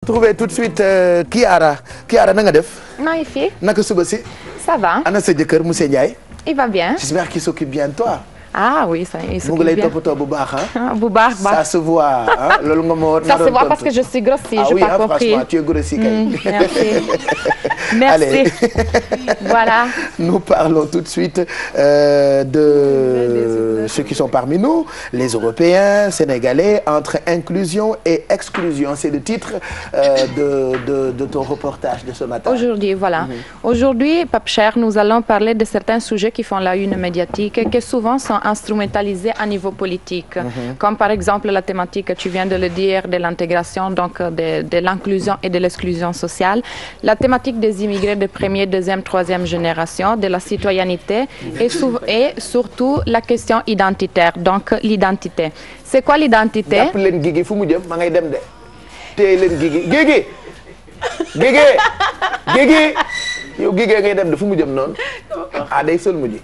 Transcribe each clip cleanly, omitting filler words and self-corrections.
Trouver tout de suite Kiara na nga def. maa ngi fi. naka suba si. Ça va. ana sa jëkkër monsieur Ndiaye. Il va bien. J'espère qu'il s'occupe bien de toi. Ah oui, ça il s'occupe mu ngi lay bien. toppatoo bu baax ah. bu baax baax. Ça se voit ah loolu nga ma Ça se voit parce que je suis grossie, ah j'ai oui, pas compris. franchement, tu es grossie kay. Merci. Merci. Allez. Voilà. Nous parlons tout de suite de ceux qui sont parmi nous, les Européens, Sénégalais, entre inclusion et exclusion. C'est le titre de ton reportage de ce matin. Aujourd'hui, voilà. Aujourd'hui, Pape Cheikh, nous allons parler de certains sujets qui font la une médiatique et qui souvent sont instrumentalisés à niveau politique. Comme par exemple la thématique, tu viens de le dire, de l'intégration, donc de l'inclusion et de l'exclusion sociale. La thématique des immigrés de première, deuxième, troisième génération, de la citoyenneté et surtout la question identitaire, donc l'identité. C'est quoi l'identité? jàpp leen Guigui fu mu jëm ma ngay dem de téye leen Guigui Guigui yow Guigui ngay dem de fu mu jëm noonu ah day sol mu ji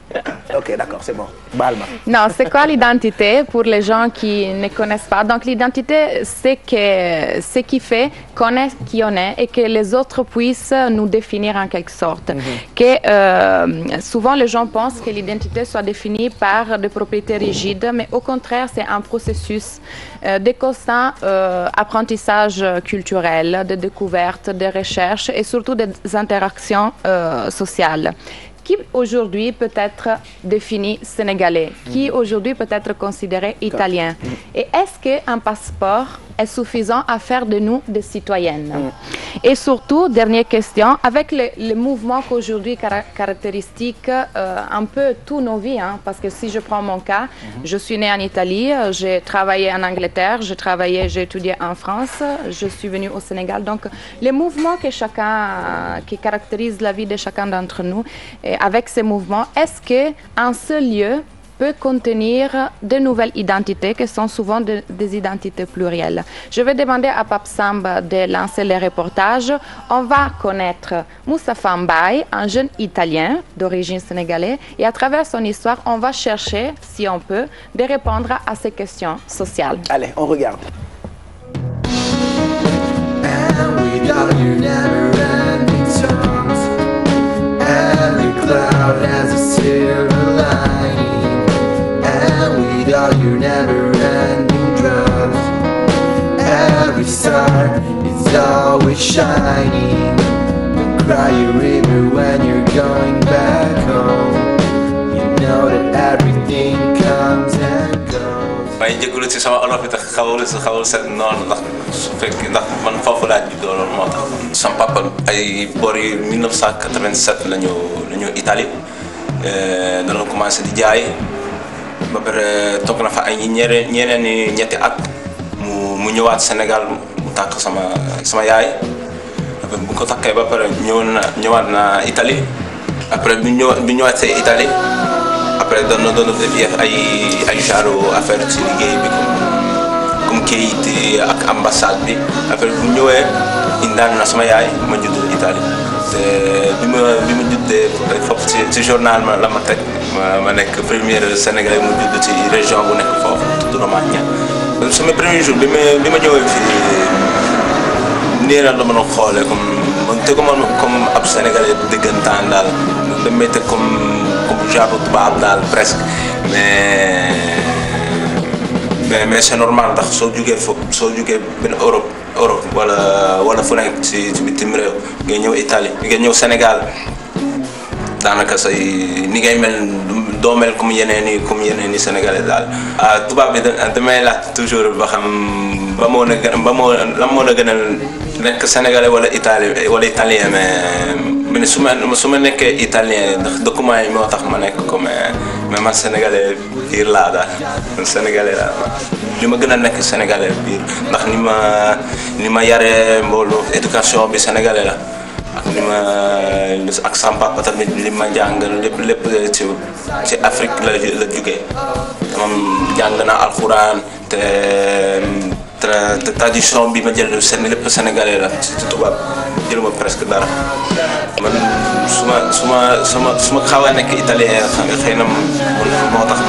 ok d'accord c'est bon baal ma. Non, c'est quoi l'identité pour les gens qui ne connaissent pas? Donc l'identité, c'est que ce qui fait qu'on est qui on est et que les autres puissent nous définir en quelque sorte. Que souvent les gens pensent que l'identité soit définie par des propriétés rigides, mais au contraire c'est un processus de constant apprentissage culturel, de découverte, de recherche et surtout des interactions sociales. Qui aujourd'hui peut être défini sénégalais, qui aujourd'hui peut être considéré italien. Et est-ce qu'un passeport est suffisant à faire de nous des citoyennes? Et surtout, dernière question, avec le mouvement qu'aujourd'hui caractéristique un peu tous nos vies, hein, parce que si je prends mon cas, je suis née en Italie, j'ai travaillé en Angleterre, j'ai étudié en France, je suis venue au Sénégal. Donc, les mouvements qui caractérisent la vie de chacun d'entre nous, et avec ces mouvements, est-ce qu'un seul lieu peut contenir de nouvelles identités qui sont souvent des identités plurielles? Je vais demander à Pape Samba de lancer les reportages. On va connaître Moustapha Mbaye, un jeune Italien d'origine sénégalaise, et à travers son histoire, on va chercher, si on peut, de répondre à ces questions sociales. Allez, on regarde. Cloud has a silver lining, and with all your never-ending drugs, every star is always shining. Don't cry a river when you're going back home. You know that everything comes and goes. maa ngi jégalu ci sama olof bi tax xawul set noonu ndax su fekkee ndax man foofu laa juddoo loolu moo tax. sama papa ay boori 1987 la ñu Italie dana commencé di jaay ba pare toog na fa ay ñetti at mu ñëwaat Sénégal mu takk sama yaay bu ko takkee ba pare ñëwaat na Italie après bi ñëwaatee Italie. Après doon def ay genre affaire ci liggéey bi comme kayit ak ambassade bi après bu ñëwee indaan na sama yaay ma judd Italie te bi ma juddee foofu ci journal la ma teg ma nekk première Sénégalais mu judd ci région bu nekk foofu tudd Romagna. sama premier jour bi ma ñëwee fii nii la mën a xoolee comme ab Sénégalais dëggantaan daal damay teg comme genre tubaab daal presque mais c'est normal ndax soo jugee benn Europe wala fu nekk ci bitim réew ngay ñëw Italie ngay ñëw Sénégal daanaka ni ngay mel doo mel comme yeneen i Sénégalais daal. tubaab bi damay laaj toujours ba xam lan moo la gënal nekk Sénégalais wala italien mais su ma nekkee italien ndax document yi moo tax ma nekk ko mais man Sénégalais biir laa daal man Sénégalais laa li ma gën a nekk Sénégalais biir ndax ni ma yaree mbooloo éducation bi Sénégalais la ak sama papa tamit li ma jàngal lépp ci Afrique la jugee moom jàng naa alxuraan te tradition bi ma jël lépp Sénégalais la ci tubaab jëluma presque dara man su ma xaw a nekk italien xëy na moo tax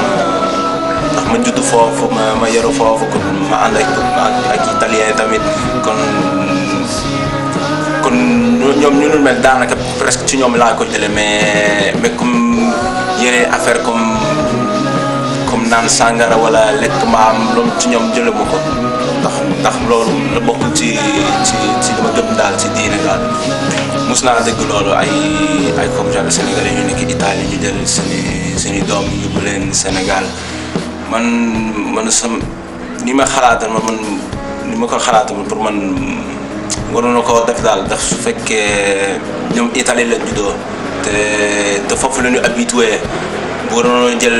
ma judd foofu ma yaru foofu kon ma ànd ak italien tamit kon ñoom ñu mel daanaka presque ci ñoom laa ko jëlee mais comme yeneen affaire comme naan sàngara wala lekk mbaam loolu ci ñoom jëlee ma ko ndax loolu la bokkul ci dama gëm daal ci diine daal. mus naa dégg loolu ay comme genre sénégalais yu nekk Italie ñu jël seeni doom yóbbu leen Sénégal man sam ni ma xalaatal ni ma ko xalaatal pour man waroon na koo def daal ndax su fekkee ñoom Italie la juddoo te foofu la ñu habitué bu waroon jël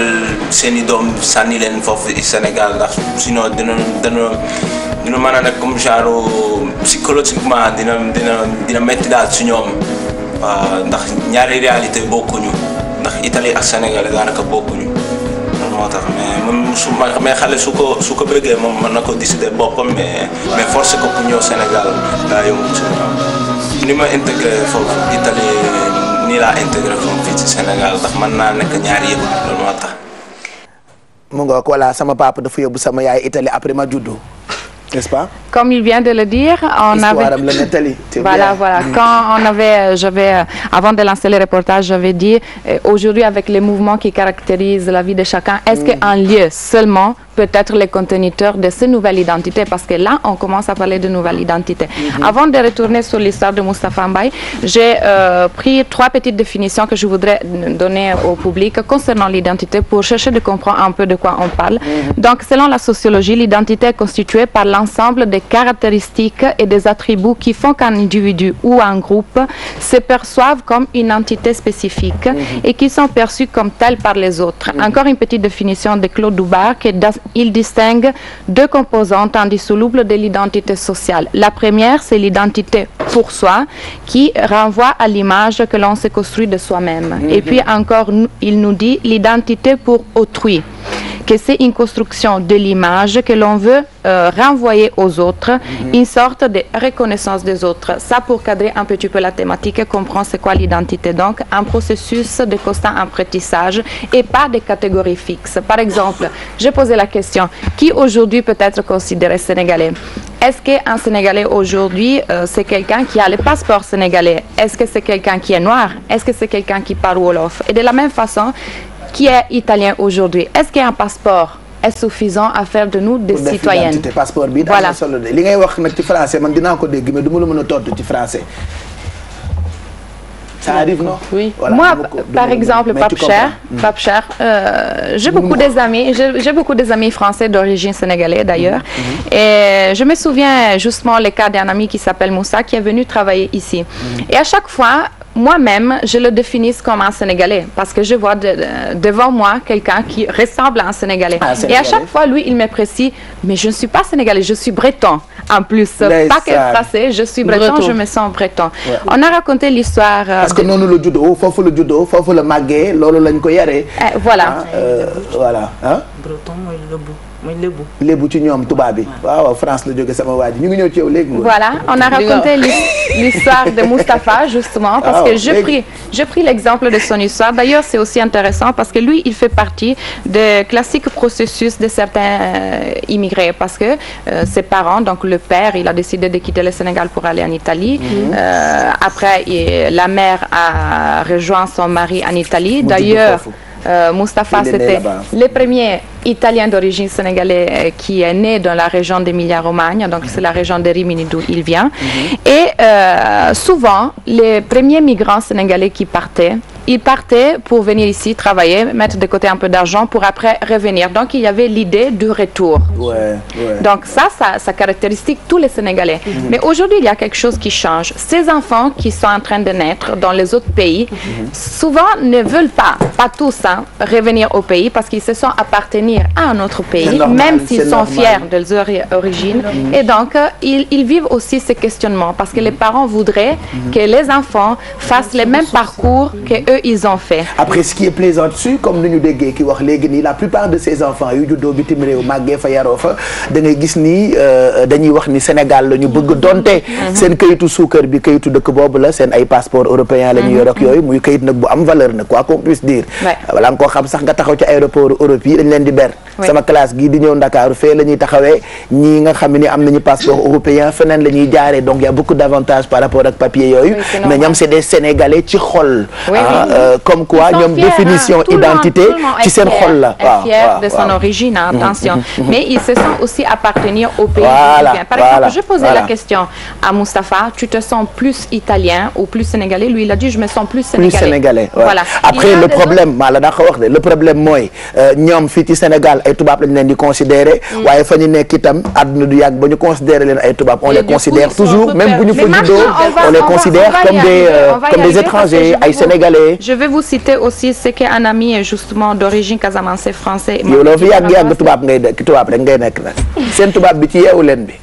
seeni doom sànni leen foofu Sénégal ndax sinon dina mën a nekk comme genre psychologiquement dina métti daal si ñoom waaw ndax ñaari réalité bokkuñu ndax Italie ak Sénégal daanaka bokkuñu loolu moo tax mais xale su ko bëggee moom mën na ko décider boppam mais forcé ko pour ñëw Sénégal daa yomb si ñoom ni ma intégré foofu Italie nii laa intégré foofu fii ci Sénégal ndax mën naa nekk ñaari yëpp loolu moo tax. mu nga voilà sama papa dafa yóbbu sama yaay Italie après ma juddu. N'est-ce pas? Comme il vient de le dire, avant de lancer le reportage, j'avais dit aujourd'hui avec les mouvements qui caractérisent la vie de chacun, est-ce qu'un lieu seulement peut être le conteneur de cette nouvelle identité? Parce que là, on commence à parler de nouvelle identité. Avant de retourner sur l'histoire de Moustapha Mbaye, j'ai pris 3 petites définitions que je voudrais donner au public concernant l'identité pour chercher de comprendre un peu de quoi on parle. Donc, selon la sociologie, l'identité est constituée par l'ensemble des caractéristiques et des attributs qui font qu'un individu ou un groupe se perçoivent comme une entité spécifique et qui sont perçus comme tels par les autres. Encore une petite définition de Claude Dubar qui il distingue 2 composantes indissolubles de l'identité sociale. La première, c'est l'identité pour soi, qui renvoie à l'image que l'on se construit de soi-même. Et puis encore, il nous dit l'identité pour autrui, que c'est une construction de l'image que l'on veut renvoyer aux autres, une sorte de reconnaissance des autres. Ça, pour cadrer un petit peu la thématique et comprendre c'est quoi l'identité. Donc, un processus de constant apprentissage et pas de catégories fixes. Par exemple, j'ai posé la question, qui aujourd'hui peut être considéré sénégalais? Est-ce qu'un Sénégalais aujourd'hui, c'est quelqu'un qui a le passeport sénégalais? Est-ce que c'est quelqu'un qui est noir? Est-ce que c'est quelqu'un qui parle wolof? Et de la même façon, qui est italien aujourd'hui? Est-ce qu'un passeport est suffisant à faire de nous des citoyennes? Passeport bi voilà. Li ngay wax nag ci français man dinaa ko dégg mais du ma la mën a tontu ci français. Ça arrive, non? Oui. Voilà, moi, par exemple, Pape Cher, j'ai beaucoup des amis français d'origine sénégalaise d'ailleurs. Et je me souviens justement le cas d'un ami qui s'appelle Moussa qui est venu travailler ici. Et à chaque fois, moi-même, je le définis comme un Sénégalais parce que je vois devant moi quelqu'un qui ressemble à un Sénégalais. Et à chaque fois, lui, il me précise, mais je ne suis pas Sénégalais, je suis breton. En plus, pas que français, je suis breton, je me sens breton. Ouais. On a raconté l'histoire... Parce que nous, le judo, faut le judo, faut le magué, lolo lañ ko yaré. Voilà. Voilà. Hein? Breton, mooy lëbu. mooy lébu. lébu ci ñoom tubaab bi. waaw France la jóge sama waa ji ñu ngi ñëw ci yow léegi. Voilà, on a raconté l'histoire de Moustapha justement parce que j'ai pris l'exemple de son histoire. D'ailleurs, c'est aussi intéressant parce que lui, il fait partie des classiques processus de certains immigrés parce que ses parents, donc le père, il a décidé de quitter le Sénégal pour aller en Italie. Après, la mère a rejoint son mari en Italie. D'ailleurs, Moustapha, c'était le premier Italien d'origine sénégalaise qui est né dans la région d'Emilia-Romagne, donc c'est la région de Rimini d'où il vient. Et souvent, les premiers migrants sénégalais qui partaient, ils partaient pour venir ici travailler, mettre de côté un peu d'argent pour après revenir. Donc il y avait l'idée du retour. Donc ça caractéristique tous les Sénégalais. Mais aujourd'hui, il y a quelque chose qui change. Ces enfants qui sont en train de naître dans les autres pays, souvent ne veulent pas tous, revenir au pays parce qu'ils se sentent appartenir à un autre pays, même s'ils sont fiers de leur origine. Et donc, ils vivent aussi ces questionnements parce que les parents voudraient que les enfants fassent le même parcours qu'eux, ils ont fait. Après, ce qui est plaisant dessus, comme nous déggee ki wax léegi nii, la plupart de ces enfants yu juddoo bitim réew màggee fa yaroo fa da ngay gis ni dañuy wax ni Sénégal la ñu bëgg donte seen kayitu suukar bi kayitu dëkk boobu la seen ay passeport européen la ñu yor ak yooyu muy kayit nag bu am valeur nag quoi qu'on puisse dire. Wala nga koo xam sax nga taxaw ci aéroport Europe yi dañ leen di ber. sama classe gii di ñëw Ndakaaru fee la ñuy taxawee ñii nga xam ne am nañu passeport européen feneen la ñuy jaaree donc y a beaucoup d'avantages par rapport ak papier yooyu mais ñoom c'est des Sénégalais ci xol comme quoi ñoom définition identité ci seen xol la waaw fier de son origine attention mais il se sent aussi appartenir au pays par exemple je posais la question à Moustapha tu te sens plus italien ou plus sénégalais lui il a dit je me sens plus sénégalais voilà après le problème maa la daa ko wax de le problème mooy ñoom fii ci Sénégal ay tubaab lañu leen di considérer waaye fa ñu nekk itam àdduna du yàgg ba ñu considérer leen ay tubaab on les considère toujours même bu ñu fa juddoo on les considère comme des étrangers ay Sénégalais. Je vais vous citer aussi ce qu'un ami justement d'origine casamançais français. yow loo fi yàgg tubaab ngay tubaab rek ngay nekk nag seen tubaab bi ci yeewu leen bi.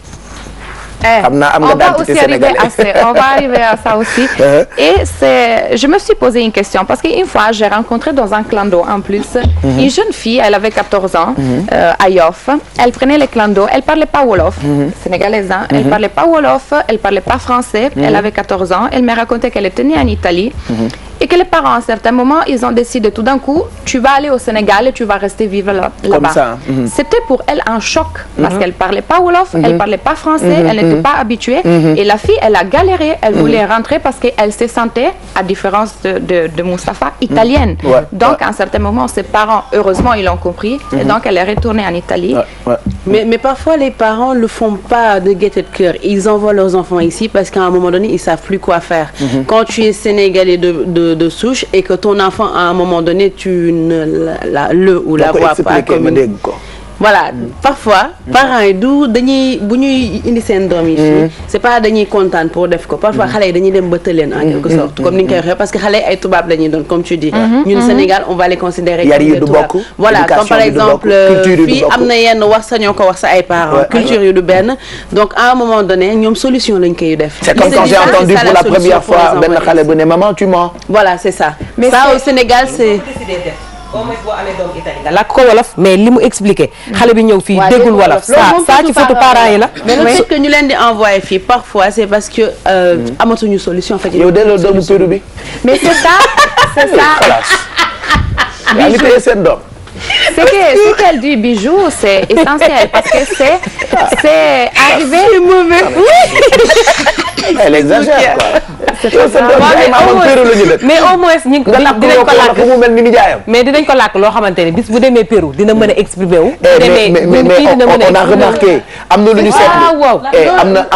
On va aussi arriver à ça aussi. Et je me suis posé une question parce qu'une fois j'ai rencontré dans un clando en plus une jeune fille, elle avait 14 ans à Yoff. Elle prenait les clandos, elle parlait pas wolof, sénégalaise, hein? Elle parlait pas wolof, elle parlait pas français. Elle avait 14 ans. Elle m'a raconté qu'elle était née en Italie. Et que les parents, à un certain moment, ils ont décidé tout d'un coup, tu vas aller au Sénégal et tu vas rester vivre là-bas. C'était pour elle un choc parce qu'elle parlait pas wolof, elle parlait pas français, elle n'était pas habituée. Et la fille, elle a galéré, elle voulait rentrer parce qu'elle se sentait, à différence de Moustapha, italienne. Donc, à un certain moment, ses parents, heureusement, ils l'ont compris. Et donc, elle est retournée en Italie. Mais parfois, les parents le font pas de gaieté de cœur. Ils envoient leurs enfants ici parce qu'à un moment donné, ils savent plus quoi faire. Quand tu es sénégalais de souche et que ton enfant à un moment donné tu ne la vois pas comme voilà parfois parents yi dañuy bu ñuy indi seen doom yi fii c'est pas dañuy kontaan pour def ko parfois xale yi dañuy dem ba tëleen en quelque sorte comme ni nga koy waxee parce que xale yi ay tubaab la ñuy doon comme tu dis ñun Sénégal on va les considérer comme des tubaab voilà comme par exemple fii am na yenn wax sa ñoo ko wax sa ay parents culture yu du benn donc à un moment donné ñoom solution lañ koy def c'est comme quand j'ai entendu pour la première fois benn xale bu ne maman tu mens voilà c'est ça mais ça au Sénégal c'est au moins boo amee doomu Italie nga làkk ko wolof mais li mu expliqué xale bi ñëw fii déggul wolof ça ci photo parents yi la mais le fait que ñu leen di envoyer fii parfois c'est parce que amatuñu solution en fait yow delloo doomu Pérou bi mais c'est ça yaa ngi téye seen doom ce qu'elle dit Bijou c'est essentiel parce que c'est arrivé elle exagère quoi mais au moins dinañ ko làkk mu mel ni nijaayam mais dinañ ko làkk loo xamante ne bis bu demee Pérou dina mën a exprimer wu mais on a remarqué am na lu ñu seetlu am na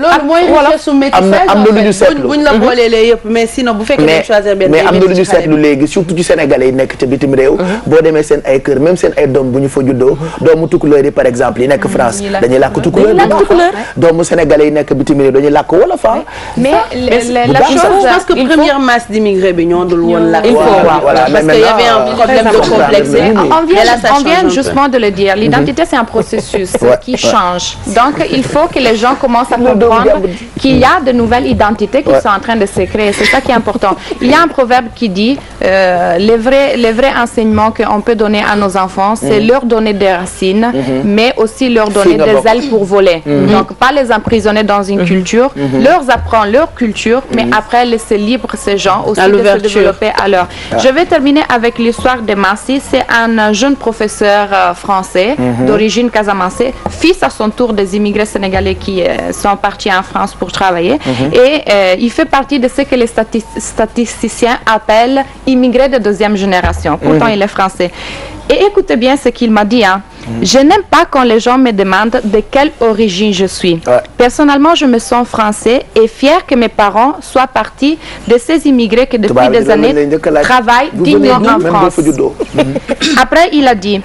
loolu mooy richesse su métissage am na lu ñu seetlu buñ la booleelee yëpp mais sinon bu fekkee dañ choisir benn mais am na lu ñu seetlu léegi surtout ci Sénégalais yi nekk ca bitim réew boo demee seen ay kër même seen ay doom bu ñu fa juddoo doomu tukulóor yi par exemple yi nekk France dañuy làkk tukulóor doomu Sénégalais yi nekk bitim réew dañuy làkk wolof mais la chose parce que première masse d'immigrés bi ñoo dul woon la voilà parce qu'il y avait un problème de complexe on vient justement de le dire l'identité c'est un processus qui change donc il faut que les gens commencent à comprendre qu'il y a de nouvelles identités qui sont en train de se créer c'est ça qui est important il y a un proverbe qui dit les vrais enseignements qu'on peut donner à nos enfants c'est leur donner des racines mais aussi leur donner des ailes pour voler donc pas les emprisonner dans une culture leur apprendre leur culture mais après laisser libre ces gens aussi de se développer à l'heure. Je vais terminer avec l'histoire de Massi. C'est un jeune professeur français d'origine casamançaise, fils à son tour des immigrés sénégalais qui sont partis en France pour travailler et il fait partie de ce que les statisticiens appellent immigrés de deuxième génération. Pourtant il est français. Et écoutez bien ce qu'il m'a dit. Je n'aime pas quand les gens me demandent de quelle origine je suis. Personnellement, je me sens français et fier que mes parents soient partis de ces immigrés qui depuis des années travaillent dignement en France. Après, il a dit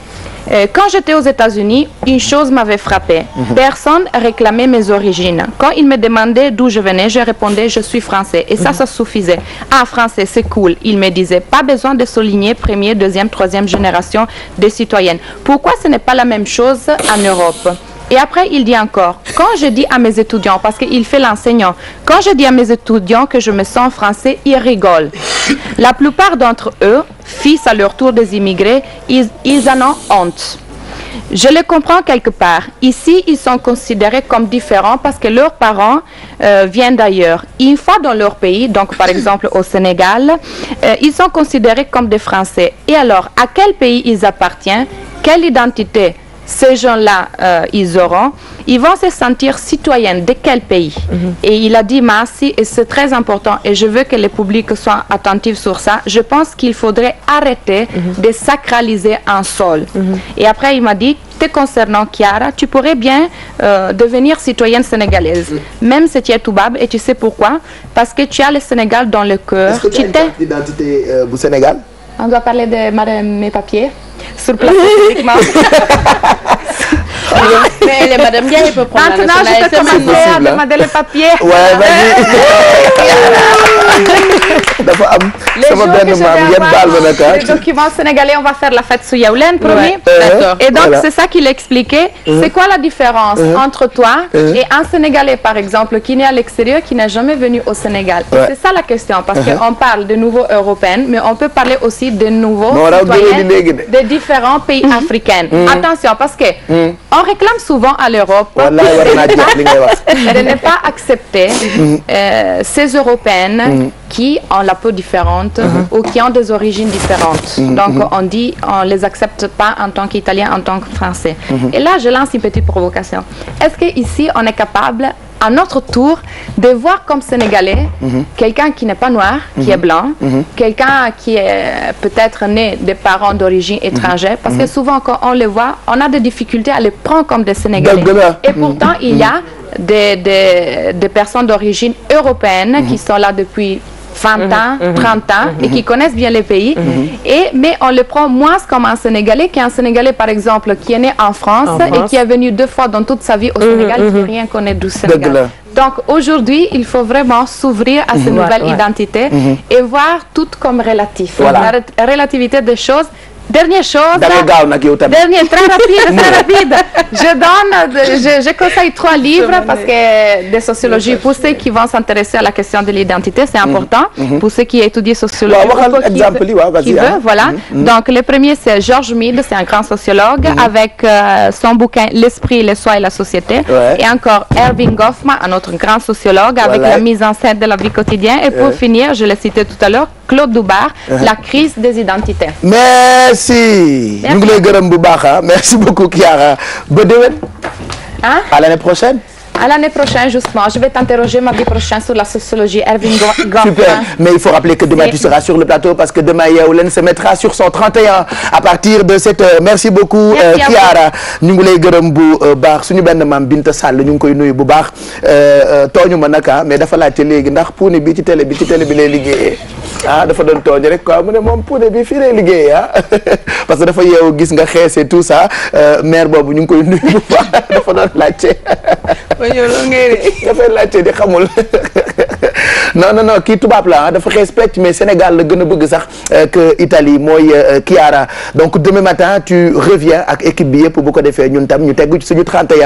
quand j'étais aux États-Unis, une chose m'avait frappé. Personne réclamait mes origines. Quand ils me demandaient d'où je venais, je répondais je suis français. Et ça suffisait. Ah, français, c'est cool. Ils me disaient pas besoin de souligner première, deuxième, troisième génération de citoyennes. Pourquoi ce n'est pas la même chose en Europe? Et après, il dit encore, quand je dis à mes étudiants, parce qu'il fait l'enseignant, quand je dis à mes étudiants que je me sens français, ils rigolent. La plupart d'entre eux, fils à leur tour des immigrés, ils en ont honte. Je les comprends quelque part. Ici, ils sont considérés comme différents parce que leurs parents viennent d'ailleurs. Une fois dans leur pays, donc par exemple au Sénégal, ils sont considérés comme des Français. Et alors, à quel pays ils appartiennent? quelle identité ces gens-là, ils auront, ils vont se sentir citoyens de quel pays. Et il a dit merci, et c'est très important, et je veux que le public soit attentif sur ça. Je pense qu'il faudrait arrêter de sacraliser un sol. Et après, il m'a dit, te concernant, Chiara, tu pourrais bien devenir citoyenne sénégalaise, même si tu es toubab, et tu sais pourquoi? Parce que tu as le Sénégal dans le cœur. Est-ce que tu as une carte d'identité du Sénégal? On doit parler de mes papiers. Sur place physiquement. Mais Madame Ndiaye peut prendre maintenant, la nationalité. je peux commencer à demander les papiers. Ouais, vas-y. dafa am sama benn maam ngeen baal ma nag les documents sénégalais, on va faire la fête sous Yaoulène, promis. D'accord. Et donc, Voilà. c'est ça qu'il expliquait. C'est quoi la différence entre toi et un Sénégalais, par exemple, qui naît à l'extérieur, qui n'a jamais venu au Sénégal? Et c'est ça la question, parce qu'on parle de nouveaux Européens, mais on peut parler aussi de nouveaux citoyens de différents pays africains. Attention, parce que on réclame souvent à l'Europe de ne pas accepter ces Européennes qui ont la peau différente ou qui ont des origines différentes. Donc on dit on les accepte pas en tant qu'Italiens, en tant que Français. Et là, je lance une petite provocation. Est-ce qu'ici, on est capable à notre tour de voir comme Sénégalais quelqu'un qui n'est pas noir, qui est blanc, quelqu'un qui est peut-être né de parents d'origine étrangère, parce que souvent quand on les voit, on a des difficultés à les prendre comme des Sénégalais. Et pourtant, il y a des personnes d'origine européenne qui sont là depuis 20 ans, 30 ans, et qui connaissent bien les pays. Mais on le prend moins comme un Sénégalais qu'un Sénégalais, par exemple, qui est né en France et qui est venu 2 fois dans toute sa vie au Sénégal, qui rien connaît du Sénégal. Donc aujourd'hui, il faut vraiment s'ouvrir à ces nouvelles identités et voir tout comme relatif. La relativité des choses. Dernière chose, dernier, très rapide. Je conseille 3 livres parce que des sociologies, pour ceux qui vont s'intéresser à la question de l'identité, c'est important. Pour ceux qui étudient sociologie, qui veut, voilà. Donc le premier, c'est George Mead, c'est un grand sociologue, avec son bouquin L'esprit, le soi et la société. Et encore Erving Goffman, un autre grand sociologue, avec la mise en scène de la vie quotidienne. Et pour finir, je l'ai cité tout à l'heure, Claude Dubar, La crise des identités. Merci. Ñu ngi lay gërëm bu baax. Merci beaucoup Chiara. Ba déwén. À l'année prochaine. À l'année prochaine, justement, je vais t'interroger mardi prochain sur la sociologie. Erving Goffman. Super. Mais il faut rappeler que demain tu seras sur le plateau parce que demain Yaoulène se mettra sur son 31 à partir de 7h. Merci beaucoup Chiara. ñu ngi lay gërëm bu baax suñu benn maam Binta Sall ñu ngi koy nuyu bu baax tooñu ma naka mais dafa laajte léegi ndax puune bi ci télé bi lay liggéeyee. dafa doon tooñ rek quoi mu ne moom puune bi fii lay liggéeyee parce que dafa yeewu gis nga xees et tout ça maire boobu ñu ngi koy nuyu bu baax dafa doon laajte. dafay laajte di xamul non kii tubaab la dafa xees pecc mais Sénégal la gën a bëgg sax que Italie mooy Chiara donc demain matin tu reviens ak équipe bi yëpp bu ko defee ñun tam ñu tegu ci suñu 31